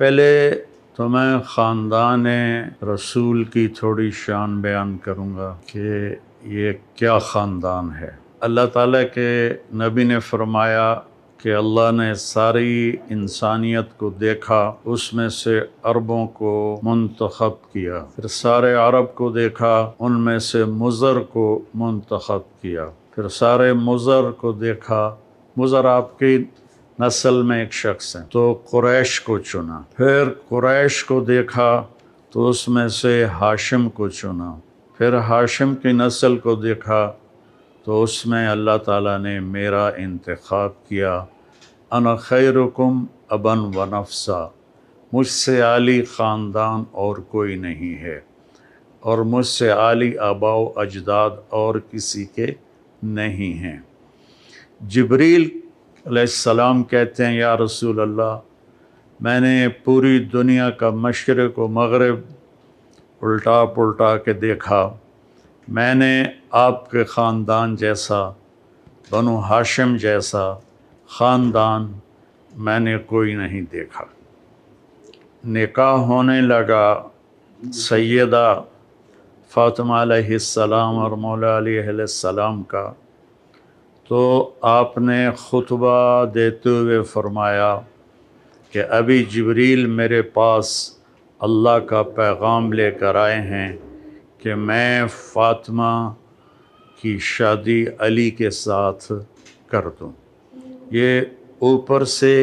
پہلے تو میں خاندان رسول کی تھوڑی شان بیان کروں گا کہ یہ کیا خاندان ہے۔ اللہ تعالیٰ کے نبی نے فرمایا کہ اللہ نے ساری انسانیت کو دیکھا، اس میں سے عربوں کو منتخب کیا، پھر سارے عرب کو دیکھا، ان میں سے مضر کو منتخب کیا، پھر سارے مضر کو دیکھا، مضر آپ کی نسل میں ایک شخص ہے تو قریش کو چنا، پھر قریش کو دیکھا تو اس میں سے ہاشم کو چنا، پھر ہاشم کی نسل کو دیکھا تو اس میں اللہ تعالیٰ نے میرا انتخاب کیا۔ انا خیرکم ابا و نفسا، مجھ سے عالی خاندان اور کوئی نہیں ہے، اور مجھ سے عالی آباء و اجداد اور کسی کے نہیں ہیں۔ جبریل علیہ السلام کہتے ہیں یا رسول اللہ، میں نے پوری دنیا کا مشرق و مغرب الٹا پلٹا کے دیکھا، میں نے آپ کے خاندان جیسا، بنو ہاشم جیسا خاندان میں نے کوئی نہیں دیکھا۔ نکاح ہونے لگا سیدہ فاطمہ علیہ السلام اور مولا علی علیہ السلام کا، تو آپ نے خطبہ دیتے ہوئے فرمایا کہ ابھی جبریل میرے پاس اللہ کا پیغام لے کر آئے ہیں کہ میں فاطمہ کی شادی علی کے ساتھ کر دوں۔ یہ اوپر سے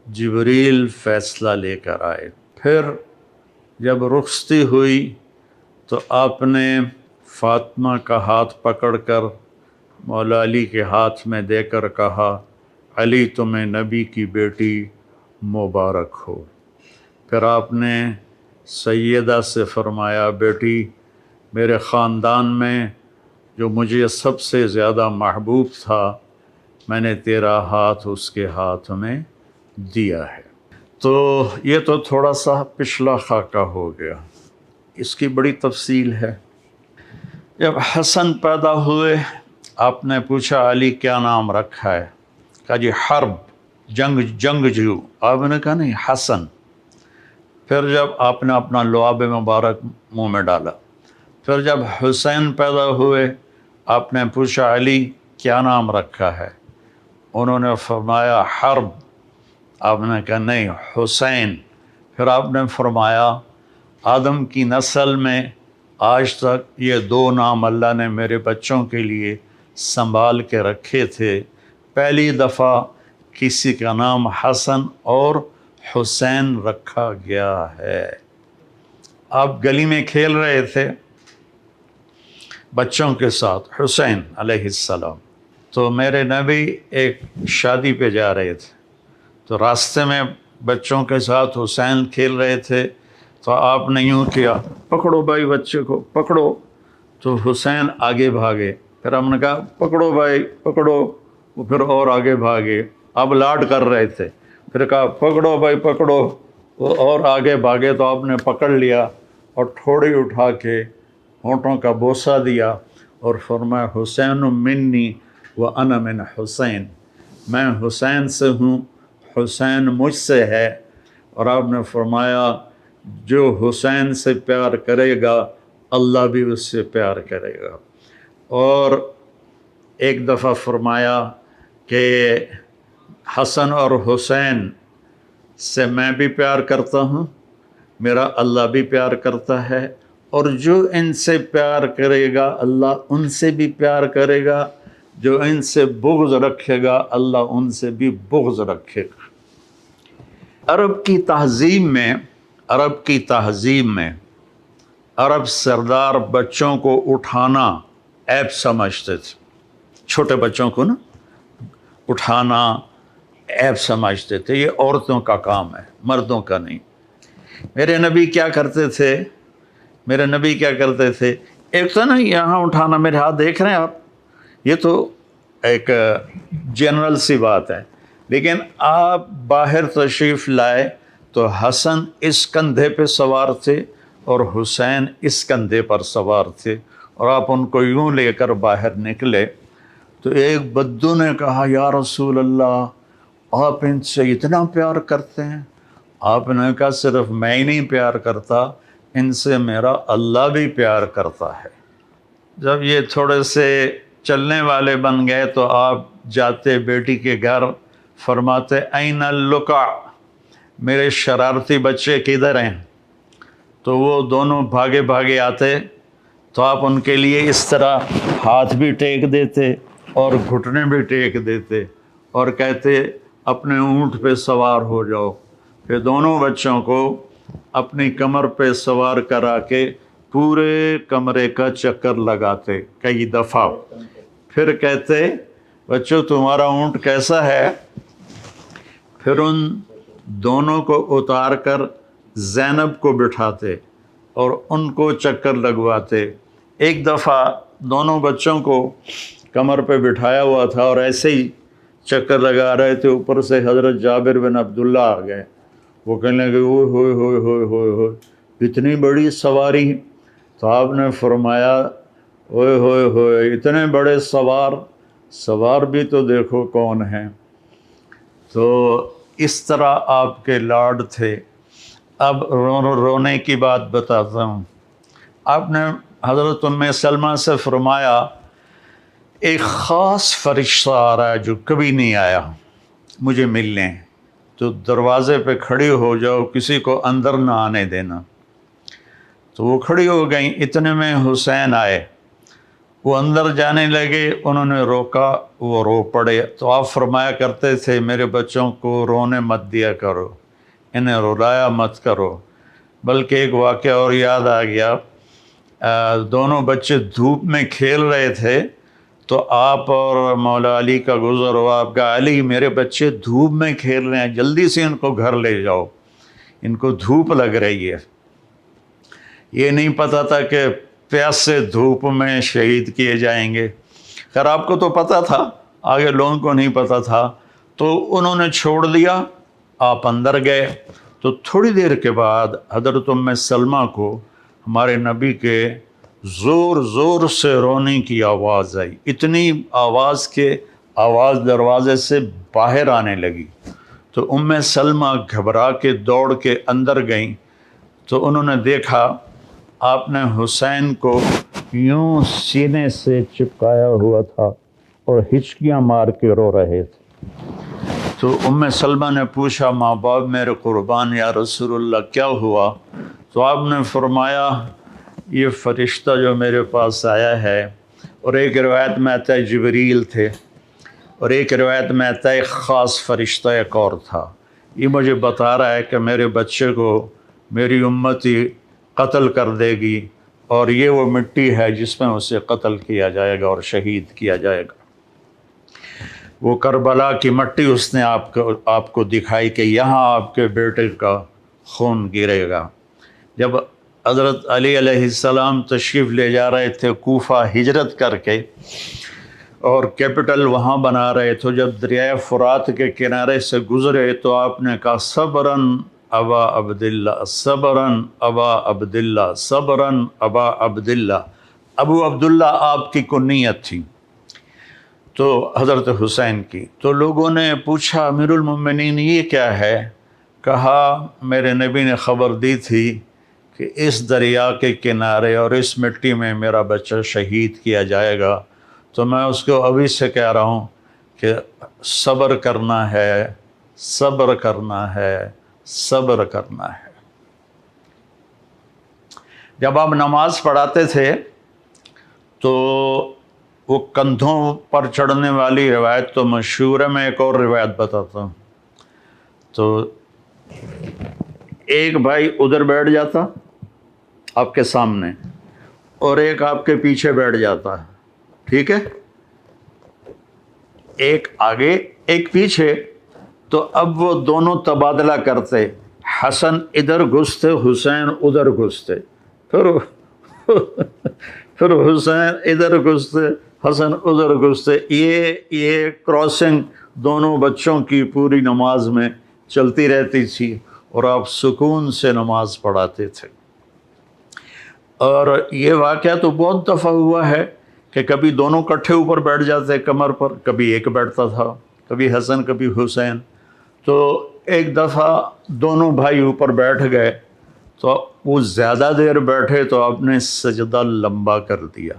جبریل فیصلہ لے کر آئے۔ پھر جب رخصتی ہوئی تو آپ نے فاطمہ کا ہاتھ پکڑ کر مولا علی کے ہاتھ میں دے کر کہا، علی تمہیں نبی کی بیٹی مبارک ہو۔ پھر آپ نے سیدہ سے فرمایا، بیٹی میرے خاندان میں جو مجھے سب سے زیادہ محبوب تھا، میں نے تیرا ہاتھ اس کے ہاتھ میں دیا ہے۔ تو یہ تو تھوڑا سا پچھلا خاکہ ہو گیا، اس کی بڑی تفصیل ہے۔ جب حسن پیدا ہوئے، آپ نے پوچھا علی کیا نام رکھا ہے؟ کہا جی حرب، جنگجو۔ آپ نے کہا نہیں، حسن۔ پھر جب آپ نے اپنا لعاب مبارک منہ میں ڈالا، پھر جب حسین پیدا ہوئے، آپ نے پوچھا علی کیا نام رکھا ہے؟ انہوں نے فرمایا حرب۔ آپ نے کہا نہیں، حسین۔ پھر آپ نے فرمایا آدم کی نسل میں آج تک یہ دو نام اللہ نے میرے بچوں کے لیے سنبھال کے رکھے تھے، پہلی دفعہ کسی کا نام حسن اور حسین رکھا گیا ہے۔ آپ گلی میں کھیل رہے تھے بچوں کے ساتھ، حسین علیہ السلام، تو میرے نبی ایک شادی پہ جا رہے تھے، تو راستے میں بچوں کے ساتھ حسین کھیل رہے تھے، تو آپ نے یوں کیا، پکڑو بھائی بچے کو پکڑو، تو حسین آگے بھاگے، پھر ہم نے کہا پکڑو بھائی پکڑو، وہ پھر اور آگے بھاگے، اب لاڈ کر رہے تھے، پھر کہا پکڑو بھائی پکڑو، وہ اور آگے بھاگے، تو آپ نے پکڑ لیا اور ٹھوڑی اٹھا کے ہونٹوں کا بوسہ دیا اور فرمایا حسین منی وانا من حسین، میں حسین سے ہوں، حسین مجھ سے ہے۔ اور آپ نے فرمایا جو حسین سے پیار کرے گا اللہ بھی اس سے پیار کرے گا۔ اور ایک دفعہ فرمایا کہ حسن اور حسین سے میں بھی پیار کرتا ہوں، میرا اللہ بھی پیار کرتا ہے، اور جو ان سے پیار کرے گا اللہ ان سے بھی پیار کرے گا، جو ان سے بغض رکھے گا اللہ ان سے بھی بغض رکھے گا۔ عرب کی تہذیب میں عرب سردار بچوں کو اٹھانا عیب سمجھتے تھے، چھوٹے بچوں کو نا اٹھانا عیب سمجھتے تھے، یہ عورتوں کا کام ہے، مردوں کا نہیں۔ میرے نبی کیا کرتے تھے، ایک تو نا یہاں اٹھانا، میرے ہاتھ دیکھ رہے ہیں آپ، یہ تو ایک جنرل سی بات ہے، لیکن آپ باہر تشریف لائے تو حسن اس کندھے پہ سوار تھے اور حسین اس کندھے پر سوار تھے، اور آپ ان کو یوں لے کر باہر نکلے تو ایک بدو نے کہا یا رسول اللہ آپ ان سے اتنا پیار کرتے ہیں، آپ نے کہا صرف میں ہی نہیں پیار کرتا، ان سے میرا اللہ بھی پیار کرتا ہے۔ جب یہ تھوڑے سے چلنے والے بن گئے تو آپ جاتے بیٹی کے گھر، فرماتے این اللقع، میرے شرارتی بچے کدھر ہیں؟ تو وہ دونوں بھاگے بھاگے آتے، تو آپ ان کے لیے اس طرح ہاتھ بھی ٹیک دیتے اور گھٹنے بھی ٹیک دیتے اور کہتے اپنے اونٹ پہ سوار ہو جاؤ۔ پھر دونوں بچوں کو اپنی کمر پہ سوار کرا کے پورے کمرے کا چکر لگاتے کئی دفعہ، پھر کہتے بچوں تمہارا اونٹ کیسا ہے؟ پھر ان دونوں کو اتار کر زینب کو بٹھاتے اور ان کو چکر لگواتے۔ ایک دفعہ دونوں بچوں کو کمر پہ بٹھایا ہوا تھا اور ایسے ہی چکر لگا رہے تھے، اوپر سے حضرت جابر بن عبداللہ آ گئے۔ وہ کہنے لگے اوئے ہوئے ہوئے ہوئے ہوئے ہوئے اتنی بڑی سواری؟ تو آپ نے فرمایا اوئے ہوئے ہوئے اتنے بڑے سوار بھی تو دیکھو کون ہیں۔ تو اس طرح آپ کے لاڈ تھے۔ اب رونے کی بات بتاتا ہوں۔ آپ نے حضرت ام سلمہ سے فرمایا ایک خاص فرشتہ آ رہا ہے جو کبھی نہیں آیا مجھے ملنے، تو دروازے پہ کھڑی ہو جاؤ، کسی کو اندر نہ آنے دینا۔ تو وہ کھڑی ہو گئیں، اتنے میں حسین آئے، وہ اندر جانے لگے، انہوں نے روکا، وہ رو پڑے۔ تو آپ فرمایا کرتے تھے میرے بچوں کو رونے مت دیا کرو، انہیں رلایا مت کرو۔ بلکہ ایک واقعہ اور یاد آ گیا، دونوں بچے دھوپ میں کھیل رہے تھے تو آپ اور مولا علی کا گزر ہوا، آپ کا علی میرے بچے دھوپ میں کھیل رہے ہیں، جلدی سے ان کو گھر لے جاؤ، ان کو دھوپ لگ رہی ہے۔ یہ نہیں پتہ تھا کہ پیاس سے دھوپ میں شہید کیے جائیں گے۔ خیر آپ کو تو پتہ تھا، آگے لوگوں کو نہیں پتہ تھا، تو انہوں نے چھوڑ دیا، آپ اندر گئے۔ تو تھوڑی دیر کے بعد حضرت ام سلمہ کو ہمارے نبی کے زور زور سے رونے کی آواز آئی، اتنی آواز کہ آواز دروازے سے باہر آنے لگی۔ تو ام سلمہ گھبرا کے دوڑ کے اندر گئیں، تو انہوں نے دیکھا آپ نے حسین کو یوں سینے سے چپکایا ہوا تھا اور ہچکیاں مار کے رو رہے تھے۔ تو ام سلمہ نے پوچھا ماں باپ میرے قربان یا رسول اللہ کیا ہوا؟ تو آپ نے فرمایا یہ فرشتہ جو میرے پاس آیا ہے، اور ایک روایت میں آتا ہے جبریل تھے، اور ایک روایت میں آتا ہے ایک خاص فرشتہ ایک اور تھا، یہ مجھے بتا رہا ہے کہ میرے بچے کو میری امتی قتل کر دے گی، اور یہ وہ مٹی ہے جس میں اسے قتل کیا جائے گا اور شہید کیا جائے گا۔ وہ کربلا کی مٹی اس نے آپ کو دکھائی کہ یہاں آپ کے بیٹے کا خون گرے گا۔ جب حضرت علی علیہ السلام تشریف لے جا رہے تھے کوفہ ہجرت کر کے، اور کیپٹل وہاں بنا رہے تھے، جب دریائے فرات کے کنارے سے گزرے تو آپ نے کہا صبراً ابا عبداللہ، صبراً ابا عبداللہ، صبراً ابا عبداللہ۔ ابو عبداللہ آپ کی کنیت تھی، تو حضرت حسین کی۔ تو لوگوں نے پوچھا امیر المومنین یہ کیا ہے؟ کہا میرے نبی نے خبر دی تھی کہ اس دریا کے کنارے اور اس مٹی میں میرا بچہ شہید کیا جائے گا، تو میں اس کو ابھی سے کہہ رہا ہوں کہ صبر کرنا ہے، صبر کرنا ہے، صبر کرنا ہے۔ جب آپ نماز پڑھاتے تھے تو وہ کندھوں پر چڑھنے والی روایت تو مشہور ہے، میں ایک اور روایت بتاتا ہوں۔ تو ایک بھائی ادھر بیٹھ جاتا آپ کے سامنے، اور ایک آپ کے پیچھے بیٹھ جاتا، ٹھیک ہے، ایک آگے ایک پیچھے۔ تو اب وہ دونوں تبادلہ کرتے، حسن ادھر گھستے حسین ادھر گھستے، پھر حسین ادھر گھستے حسن ادھر گھستے۔ یہ کراسنگ دونوں بچوں کی پوری نماز میں چلتی رہتی تھی، اور آپ سکون سے نماز پڑھاتے تھے۔ اور یہ واقعہ تو بہت دفعہ ہوا ہے کہ کبھی دونوں کٹھے اوپر بیٹھ جاتے کمر پر، کبھی ایک بیٹھتا تھا، کبھی حسن کبھی حسین۔ تو ایک دفعہ دونوں بھائی اوپر بیٹھ گئے تو وہ زیادہ دیر بیٹھے تو آپ نے سجدہ لمبا کر دیا۔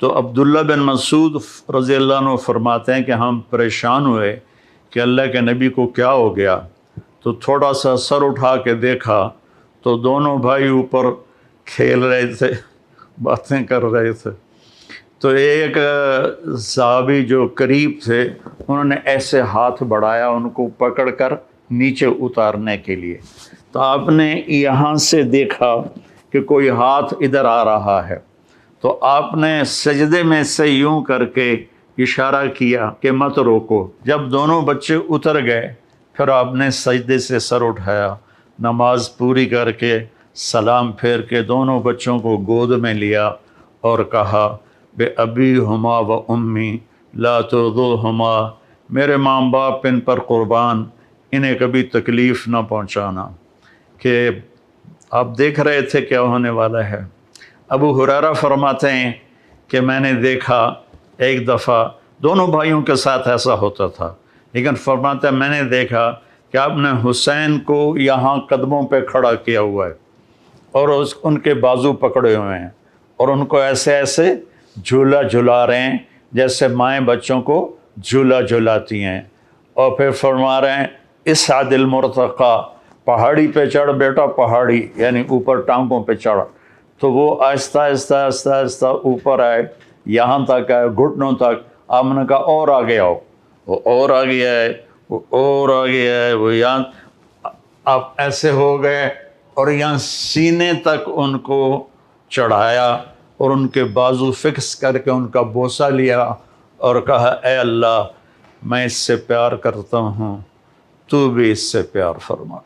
تو عبداللہ بن مسعود رضی اللہ عنہ فرماتے ہیں کہ ہم پریشان ہوئے کہ اللہ کے نبی کو کیا ہو گیا، تو تھوڑا سا سر اٹھا کے دیکھا تو دونوں بھائی اوپر کھیل رہے تھے، باتیں کر رہے تھے۔ تو ایک صحابی جو قریب تھے انہوں نے ایسے ہاتھ بڑھایا ان کو پکڑ کر نیچے اتارنے کے لیے، تو آپ نے یہاں سے دیکھا کہ کوئی ہاتھ ادھر آ رہا ہے، تو آپ نے سجدے میں سے یوں کر کے اشارہ کیا کہ مت روکو۔ جب دونوں بچے اتر گئے پھر آپ نے سجدے سے سر اٹھایا، نماز پوری کر کے سلام پھیر کے دونوں بچوں کو گود میں لیا اور کہا بے ابی ہما و امی لا ترضوہما، میرے ماں باپ ان پر قربان، انہیں کبھی تکلیف نہ پہنچانا۔ کہ آپ دیکھ رہے تھے کیا ہونے والا ہے۔ ابو ہریرہ فرماتے ہیں کہ میں نے دیکھا ایک دفعہ دونوں بھائیوں کے ساتھ ایسا ہوتا تھا، لیکن فرماتے ہیں میں نے دیکھا کہ آپ نے حسین کو یہاں قدموں پہ کھڑا کیا ہوا ہے اور ان کے بازو پکڑے ہوئے ہیں اور ان کو ایسے ایسے جھولا جھلا رہے ہیں جیسے مائیں بچوں کو جھولا جھلاتی ہیں، اور پھر فرما رہے ہیں اسعد المرتقی، پہاڑی پہ چڑھ بیٹا، پہاڑی یعنی اوپر ٹانگوں پہ چڑھ۔ تو وہ آہستہ آہستہ آہستہ آہستہ اوپر آئے، یہاں تک آئے گھٹنوں تک۔ آپ نے کہا اور آگے آؤ، وہ اور آگے آئے، وہ اور آگے آئے، وہ یہاں آپ ایسے ہو گئے اور یہاں سینے تک ان کو چڑھایا اور ان کے بازو فکس کر کے ان کا بوسہ لیا اور کہا اے اللہ میں اس سے پیار کرتا ہوں، تو بھی اس سے پیار فرما۔